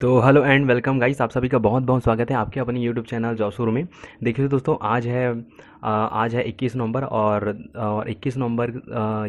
तो hello and welcome guys, आप सभी का बहुत बहुत स्वागत है आपके अपने यूट्यूब चैनल जॉब शुरू में। देखिए दोस्तों, आज है 21 नवंबर और 21 नवंबर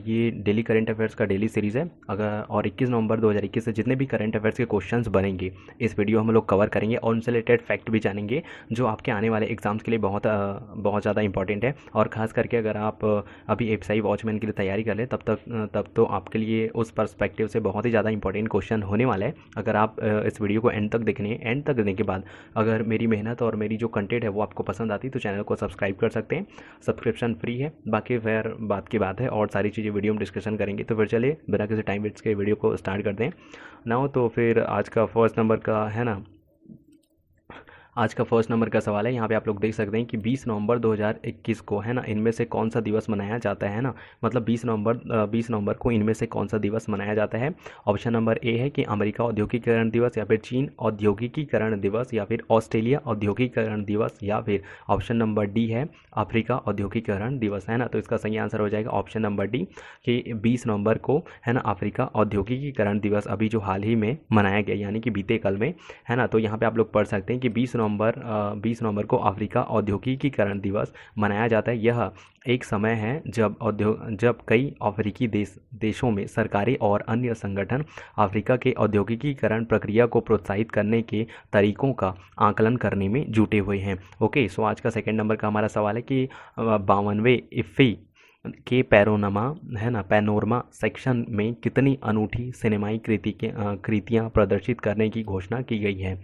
ये डेली करंट अफेयर्स का डेली सीरीज़ है। अगर और 21 नवंबर 2021 से जितने भी करंट अफेयर्स के क्वेश्चंस बनेंगे इस वीडियो हम लोग कवर करेंगे और उनसे रिलेटेड फैक्ट भी जानेंगे जो आपके आने वाले एग्जाम्स के लिए बहुत ज़्यादा इंपॉर्टेंट है। और ख़ास करके अगर आप अभी एफएसआई वॉचमैन के लिए तैयारी कर लें तब तो आपके लिए उस पर्सपेक्टिव से बहुत ही ज़्यादा इंपॉर्टेंट क्वेश्चन होने वाला है। अगर आप इस वीडियो को एंड तक देखने एंड तक देखने के बाद अगर मेरी मेहनत और मेरी जो कंटेंट है वो आपको पसंद आती है तो चैनल को सब्सक्राइब कर सकते हैं। सब्सक्रिप्शन फ्री है। बाकी फिर बात की बात है और सारी चीज़ें वीडियो में डिस्कशन करेंगे। तो फिर चलिए बिना किसी टाइम वेस्ट के वीडियो को स्टार्ट करते हैं ना। हो तो फिर आज का फर्स्ट नंबर का है ना, आज का फर्स्ट नंबर का सवाल है। यहाँ पे आप लोग देख सकते हैं कि 20 नवंबर 2021 को है ना, इनमें से कौन सा दिवस मनाया जाता है ना। मतलब 20 नवंबर को इनमें से कौन सा दिवस मनाया जाता है। ऑप्शन नंबर ए है कि अमेरिका औद्योगिकीकरण दिवस, या फिर चीन औद्योगिकीकरण दिवस, या फिर ऑस्ट्रेलिया औद्योगिकीकरण दिवस, या फिर ऑप्शन नंबर डी है अफ्रीका औद्योगिकीकरण दिवस, है ना। तो इसका सही आंसर हो जाएगा ऑप्शन नंबर डी कि 20 नवंबर को है ना अफ्रीका औद्योगिकीकरण दिवस अभी जो हाल ही में मनाया गया यानी कि बीते कल में, है ना। तो यहाँ पे आप लोग पढ़ सकते हैं कि 20 नवंबर को अफ्रीका औद्योगिकीकरण दिवस मनाया जाता है। यह एक समय है जब कई अफ्रीकी देशों में सरकारें और अन्य संगठन अफ्रीका के औद्योगिकीकरण प्रक्रिया को प्रोत्साहित करने के तरीकों का आकलन करने में जुटे हुए हैं। ओके, सो आज का सेकंड नंबर का हमारा सवाल है कि 52वें इफ्फी के पैनोरमा सेक्शन में कितनी अनूठी सिनेमाई कृतियाँ प्रदर्शित करने की घोषणा की गई है।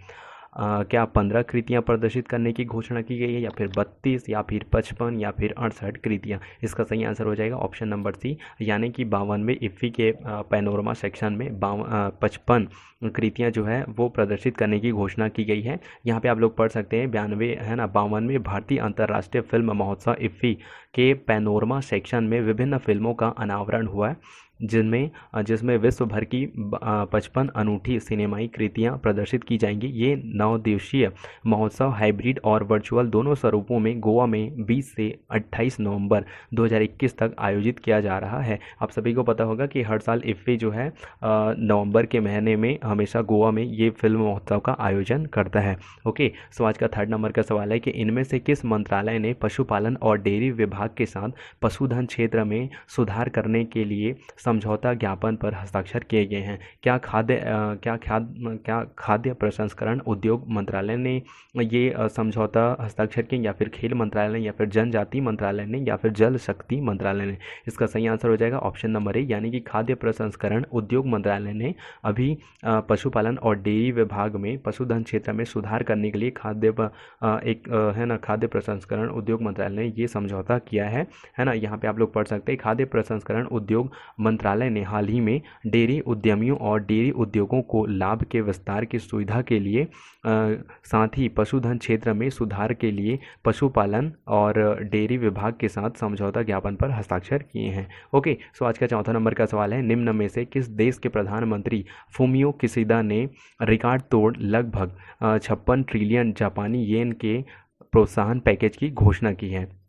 क्या 15 कृतियाँ प्रदर्शित करने की घोषणा की गई है, या फिर 32, या फिर 55, या फिर 68 कृतियाँ। इसका सही आंसर हो जाएगा ऑप्शन नंबर सी, यानी कि 52वें इफ्फी के पैनोरमा सेक्शन में 55 कृतियाँ जो है वो प्रदर्शित करने की घोषणा की गई है। यहाँ पे आप लोग पढ़ सकते हैं 52वें भारतीय अंतर्राष्ट्रीय फिल्म महोत्सव इफ्फी के पैनोरमा सेक्शन में विभिन्न फिल्मों का अनावरण हुआ है, जिसमें विश्व भर की 55 अनूठी सिनेमाई कृतियाँ प्रदर्शित की जाएंगी। ये 9 दिवसीय महोत्सव हाइब्रिड और वर्चुअल दोनों स्वरूपों में गोवा में 20 से 28 नवंबर 2021 तक आयोजित किया जा रहा है। आप सभी को पता होगा कि हर साल इफ्फी जो है नवंबर के महीने में हमेशा गोवा में ये फिल्म महोत्सव का आयोजन करता है। ओके, सो आज का थर्ड नंबर का सवाल है कि इनमें से किस मंत्रालय ने पशुपालन और डेयरी विभाग के साथ पशुधन क्षेत्र में सुधार करने के लिए समझौता ज्ञापन पर हस्ताक्षर किए गए हैं। क्या खाद्य प्रसंस्करण उद्योग मंत्रालय ने ये समझौता हस्ताक्षर किए, या फिर खेल मंत्रालय ने, या फिर जनजाति मंत्रालय ने, या फिर जल शक्ति मंत्रालय ने। इसका सही आंसर हो जाएगा ऑप्शन नंबर ए, यानी कि खाद्य प्रसंस्करण उद्योग मंत्रालय ने अभी पशुपालन और डेयरी विभाग में पशुधन क्षेत्र में सुधार करने के लिए खाद्य प्रसंस्करण उद्योग मंत्रालय ने ये समझौता किया है ना। यहाँ पे आप लोग पढ़ सकते हैं खाद्य प्रसंस्करण उद्योग मंत्रालय ने हाल ही में डेयरी उद्यमियों और डेयरी उद्योगों को लाभ के विस्तार की सुविधा के लिए साथ ही पशुधन क्षेत्र में सुधार के लिए पशुपालन और डेयरी विभाग के साथ समझौता ज्ञापन पर हस्ताक्षर किए हैं। ओके, सो आज का चौथा नंबर का सवाल है, निम्न में से किस देश के प्रधानमंत्री फुमियो किशिदा ने रिकॉर्ड तोड़ लगभग 56 ट्रिलियन जापानी येन के प्रोत्साहन पैकेज की घोषणा की है।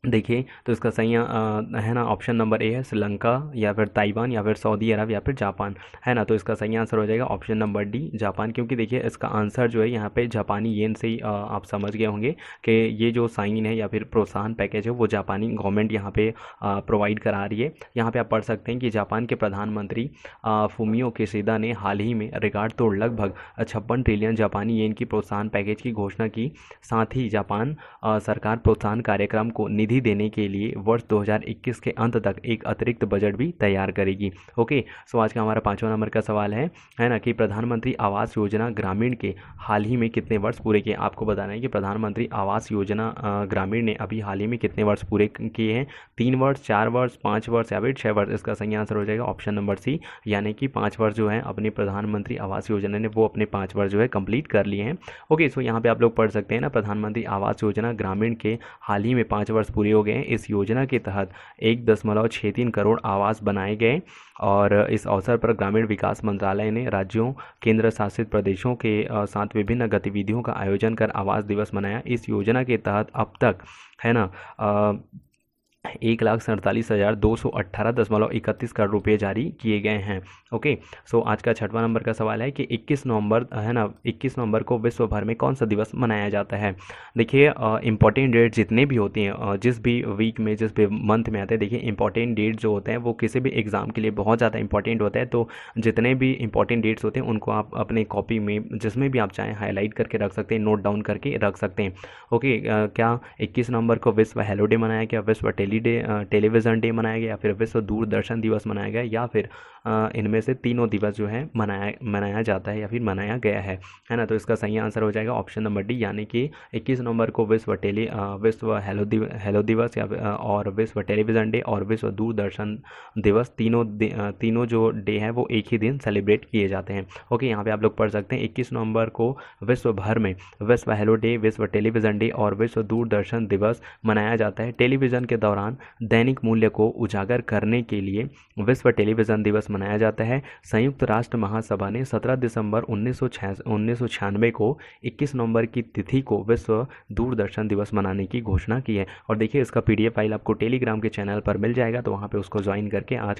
देखिए, तो इसका सही है ना ऑप्शन नंबर ए है श्रीलंका, या फिर ताइवान, या फिर सऊदी अरब, या फिर जापान, है ना। तो इसका सही आंसर हो जाएगा ऑप्शन नंबर डी जापान, क्योंकि देखिए इसका आंसर जो है यहाँ पे जापानी येन से ही आप समझ गए होंगे कि ये जो साइन है या फिर प्रोत्साहन पैकेज है वो जापानी गवर्नमेंट यहाँ पे प्रोवाइड करा रही है। यहाँ पे आप पढ़ सकते हैं कि जापान के प्रधानमंत्री फुमियो किशिदा ने हाल ही में रिकॉर्ड तोड़ लगभग 56 ट्रिलियन जापानी येन की प्रोत्साहन पैकेज की घोषणा की। साथ ही जापान सरकार प्रोत्साहन कार्यक्रम को निधि देने के लिए वर्ष 2021 के अंत तक एक अतिरिक्त बजट भी तैयार करेगी। ओके, सो आज का हमारा पांचवा नंबर का सवाल है ना कि प्रधानमंत्री आवास योजना ग्रामीण के हाल ही में कितने वर्ष पूरे किए। आपको बताना है कि प्रधानमंत्री आवास योजना ग्रामीण ने अभी हाल ही में कितने वर्ष पूरे किए हैं। 3 वर्ष, 4 वर्ष, 5 वर्ष, या फिर 6 वर्ष। इसका सही आंसर हो जाएगा ऑप्शन नंबर सी, यानी कि 5 वर्ष जो है अपने प्रधानमंत्री आवास योजना ने वो अपने 5 वर्ष जो है कंप्लीट कर लिए हैं। ओके, सो यहाँ पे आप लोग पढ़ सकते हैं ना, प्रधानमंत्री आवास योजना ग्रामीण के हाल ही में 5 वर्ष पूरे हो गए हैं। इस योजना के तहत 1.63 करोड़ आवास बनाए गए और इस अवसर पर ग्रामीण विकास मंत्रालय ने राज्यों, केंद्र शासित प्रदेशों के साथ विभिन्न गतिविधियों का आयोजन कर आवास दिवस मनाया। इस योजना के तहत अब तक है ना 1,47,218.31 करोड़ रुपये जारी किए गए हैं। ओके। सो आज का छठवां नंबर का सवाल है कि 21 नवंबर है ना, 21 नवंबर को विश्व भर में कौन सा दिवस मनाया जाता है। देखिए इंपॉर्टेंट डेट जितने भी होती हैं जिस भी वीक में जिस भी मंथ में आते हैं, देखिए इंपॉर्टेंट डेट जो होते हैं वो किसी भी एग्ज़ाम के लिए बहुत ज़्यादा इंपॉर्टेंट होता है। तो जितने भी इंपॉर्टेंट डेट्स होते हैं उनको आप अपने कॉपी में जिसमें भी आप चाहें हाईलाइट करके रख सकते हैं, नोट डाउन करके रख सकते हैं। ओके। क्या 21 नवंबर को विश्व हेलो डे मनाया गया, विश्व टेलीविज़न डे मनाया गया, या फिर विश्व दूरदर्शन दिवस मनाया गया, या फिर इनमें से तीनों दिवस जो है मनाया मनाया जाता है या फिर मनाया गया है ना। तो इसका सही आंसर हो जाएगा ऑप्शन नंबर डी, यानी कि 21 नवंबर को विश्व हेलो दिवस और विश्व टेलीविज़न डे और विश्व दूरदर्शन दिवस तीनों जो डे है वो एक ही दिन सेलिब्रेट किए जाते हैं। ओके। यहाँ पे आप लोग पढ़ सकते हैं 21 नवंबर को विश्व भर में विश्व हेलो डे, विश्व टेलीविज़न डे और विश्व दूरदर्शन दिवस मनाया जाता है। टेलीविज़न के दौरान दैनिक मूल्य को उजागर करने के लिए विश्व टेलीविज़न दिवस मनाया जाता है। संयुक्त राष्ट्र महासभा ने 17 दिसंबर 1996 को 21 नवंबर की तिथि को विश्व दूरदर्शन दिवस मनाने की घोषणा की है। और देखिए इसका पीडीएफ फाइल आपको टेलीग्राम के चैनल पर मिल जाएगा, तो वहाँ पे उसको ज्वाइन करके आज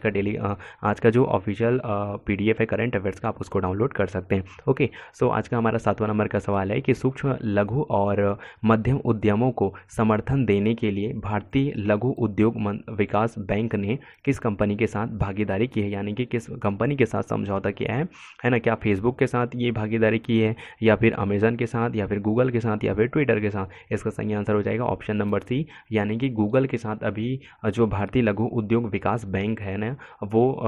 का जो ऑफिशियल पीडीएफ है करंट अफेयर्स का, आप उसको डाउनलोड कर सकते हैं। ओके। सो आज का हमारा 7वां नंबर का सवाल है कि सूक्ष्म लघु और मध्यम उद्यमों को समर्थन देने के लिए भारतीय लघु उद्योग विकास बैंक ने किस कंपनी के साथ भागीदारी की है, यानी कि किस कंपनी के साथ समझौता किया है ना। क्या फेसबुक के साथ ये भागीदारी की है, या फिर अमेजन के साथ, या फिर गूगल के साथ, या फिर ट्विटर के साथ। इसका सही आंसर हो जाएगा ऑप्शन नंबर सी, यानी कि गूगल के साथ अभी जो भारतीय लघु उद्योग विकास बैंक है ना, वो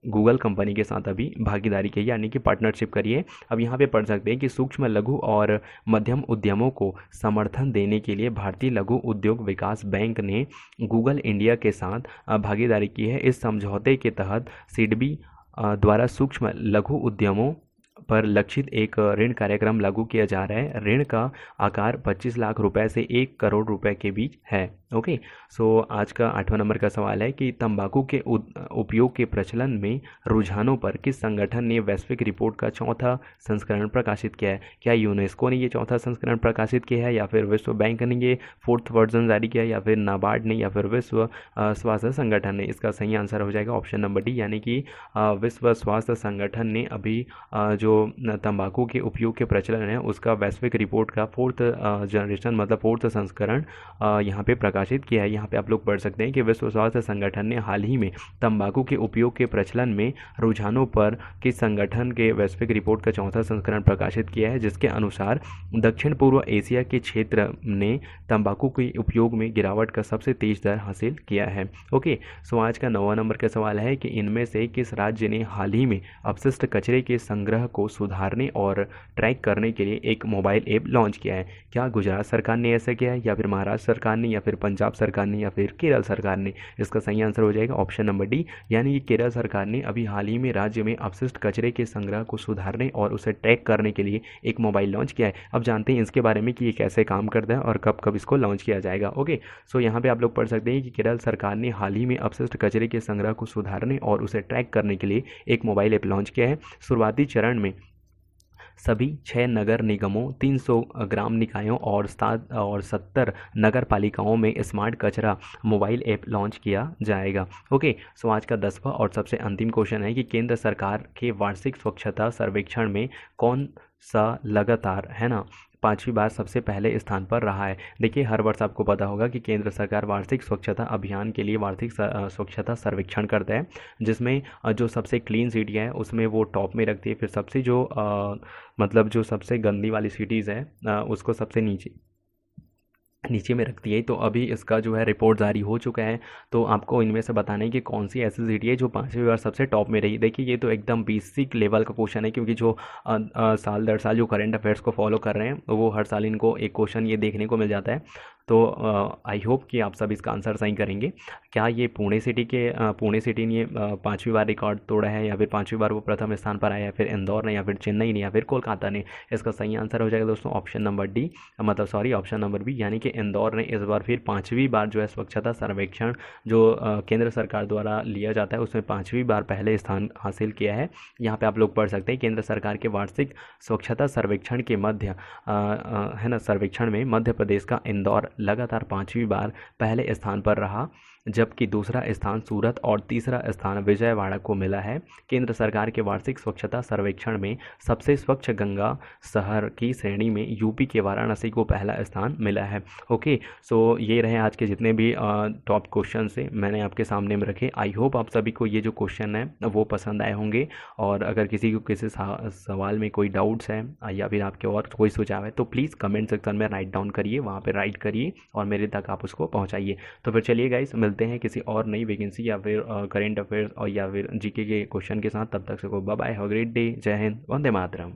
गूगल कंपनी के साथ अभी भागीदारी की, यानी कि पार्टनरशिप करिए। अब यहाँ पे पढ़ सकते हैं कि सूक्ष्म लघु और मध्यम उद्यमों को समर्थन देने के लिए भारतीय लघु उद्योग विकास बैंक ने गूगल इंडिया के साथ भागीदारी की है। इस समझौते के तहत सिडबी द्वारा सूक्ष्म लघु उद्यमों पर लक्षित एक ऋण कार्यक्रम लागू किया जा रहा है। ऋण का आकार 25 लाख रुपए से 1 करोड़ रुपए के बीच है। ओके। सो आज का 8वां नंबर का सवाल है कि तंबाकू के उपयोग के प्रचलन में रुझानों पर किस संगठन ने वैश्विक रिपोर्ट का चौथा संस्करण प्रकाशित किया है। क्या यूनेस्को ने ये चौथा संस्करण प्रकाशित किया है, या फिर विश्व बैंक ने ये 4th वर्जन जारी किया है, या फिर नाबार्ड ने, या फिर विश्व स्वास्थ्य संगठन ने। इसका सही आंसर हो जाएगा ऑप्शन नंबर डी, यानी कि विश्व स्वास्थ्य संगठन ने अभी जो तंबाकू के उपयोग के प्रचलन है उसका वैश्विक रिपोर्ट का 4th जनरेशन मतलब 4th संस्करण यहाँ पे प्रकाशित किया है। यहाँ पे आप लोग पढ़ सकते हैं कि विश्व स्वास्थ्य संगठन ने हाल ही में तंबाकू के उपयोग के प्रचलन में रुझानों पर किस संगठन के वैश्विक रिपोर्ट का चौथा संस्करण प्रकाशित किया है, जिसके अनुसार दक्षिण पूर्व एशिया के क्षेत्र ने तंबाकू के उपयोग में गिरावट का सबसे तेज दर हासिल किया है। ओके। सो आज का 9वां नंबर का सवाल है कि इनमें से किस राज्य ने हाल ही में अपशिष्ट कचरे के संग्रह को सुधारने और ट्रैक करने के लिए एक मोबाइल ऐप लॉन्च किया है। क्या गुजरात सरकार ने ऐसा किया है, या फिर महाराष्ट्र सरकार ने, या फिर पंजाब सरकार ने, या फिर केरल सरकार ने। इसका सही आंसर हो जाएगा ऑप्शन नंबर डी, यानी कि केरल सरकार ने अभी हाल ही में राज्य में अपशिष्ट कचरे के संग्रह को सुधारने और उसे ट्रैक करने के लिए एक मोबाइल लॉन्च किया है। अब जानते हैं इसके बारे में कि ये कैसे काम करता है और कब कब इसको लॉन्च किया जाएगा। ओके। सो यहाँ पे आप लोग पढ़ सकते हैं कि केरल सरकार ने हाल ही में अपशिष्ट कचरे के संग्रह को सुधारने और उसे ट्रैक करने के लिए एक मोबाइल ऐप लॉन्च किया है। शुरुआती चरण में सभी 6 नगर निगमों, 300 ग्राम निकायों और 70 नगर पालिकाओं में स्मार्ट कचरा मोबाइल ऐप लॉन्च किया जाएगा। ओके। सो आज का 10वां और सबसे अंतिम क्वेश्चन है कि केंद्र सरकार के वार्षिक स्वच्छता सर्वेक्षण में कौन सा लगातार है ना 5वीं बार सबसे पहले स्थान पर रहा है। देखिए हर वर्ष आपको पता होगा कि केंद्र सरकार वार्षिक स्वच्छता अभियान के लिए वार्षिक स्वच्छता सर्वेक्षण करता है, जिसमें जो सबसे क्लीन सिटी है उसमें वो टॉप में रखती है, फिर सबसे जो मतलब जो सबसे गंदी वाली सिटीज़ है उसको सबसे नीचे में रखती है। तो अभी इसका जो है रिपोर्ट जारी हो चुका है, तो आपको इनमें से बताना है कि कौन सी ऐसी सिटी है जो 5वीं बार सबसे टॉप में रही। देखिए ये तो एकदम बेसिक लेवल का क्वेश्चन है, क्योंकि जो साल दर साल जो करंट अफेयर्स को फॉलो कर रहे हैं वो हर साल इनको एक क्वेश्चन ये देखने को मिल जाता है। तो आई होप कि आप सब इसका आंसर सही करेंगे। क्या ये पुणे सिटी ने 5वीं बार रिकॉर्ड तोड़ा है, या फिर 5वीं बार वो प्रथम स्थान पर आया, या फिर इंदौर ने, या फिर चेन्नई ने, या फिर कोलकाता ने। इसका सही आंसर हो जाएगा दोस्तों ऑप्शन नंबर डी, मतलब सॉरी ऑप्शन नंबर बी, यानी कि इंदौर ने इस बार फिर 5वीं बार जो है स्वच्छता सर्वेक्षण जो केंद्र सरकार द्वारा लिया जाता है उसमें 5वीं बार पहले स्थान हासिल किया है। यहाँ पे आप लोग पढ़ सकते हैं केंद्र सरकार के वार्षिक स्वच्छता सर्वेक्षण के सर्वेक्षण में मध्य प्रदेश का इंदौर लगातार 5वीं बार पहले स्थान पर रहा। जबकि दूसरा स्थान सूरत और तीसरा स्थान विजयवाड़ा को मिला है। केंद्र सरकार के वार्षिक स्वच्छता सर्वेक्षण में सबसे स्वच्छ गंगा शहर की श्रेणी में यूपी के वाराणसी को पहला स्थान मिला है। ओके, सो ये रहे आज के जितने भी टॉप क्वेश्चन से मैंने आपके सामने में रखे। आई होप आप सभी को ये जो क्वेश्चन है वो पसंद आए होंगे, और अगर किसी को किसी सवाल में कोई डाउट्स है या फिर आपके और कोई सुझाव है तो प्लीज़ कमेंट सेक्शन में राइट डाउन करिए, वहाँ पे राइट करिए और मेरे तक आप उसको पहुँचाइए। तो फिर चलिए गाइस, मिलते हैं किसी और नई वैकेंसी या फिर करेंट अफेयर्स और या फिर जीके के क्वेश्चन के साथ। तब तक से को bye bye, have a great day, जय हिंद, वंदे मातरम।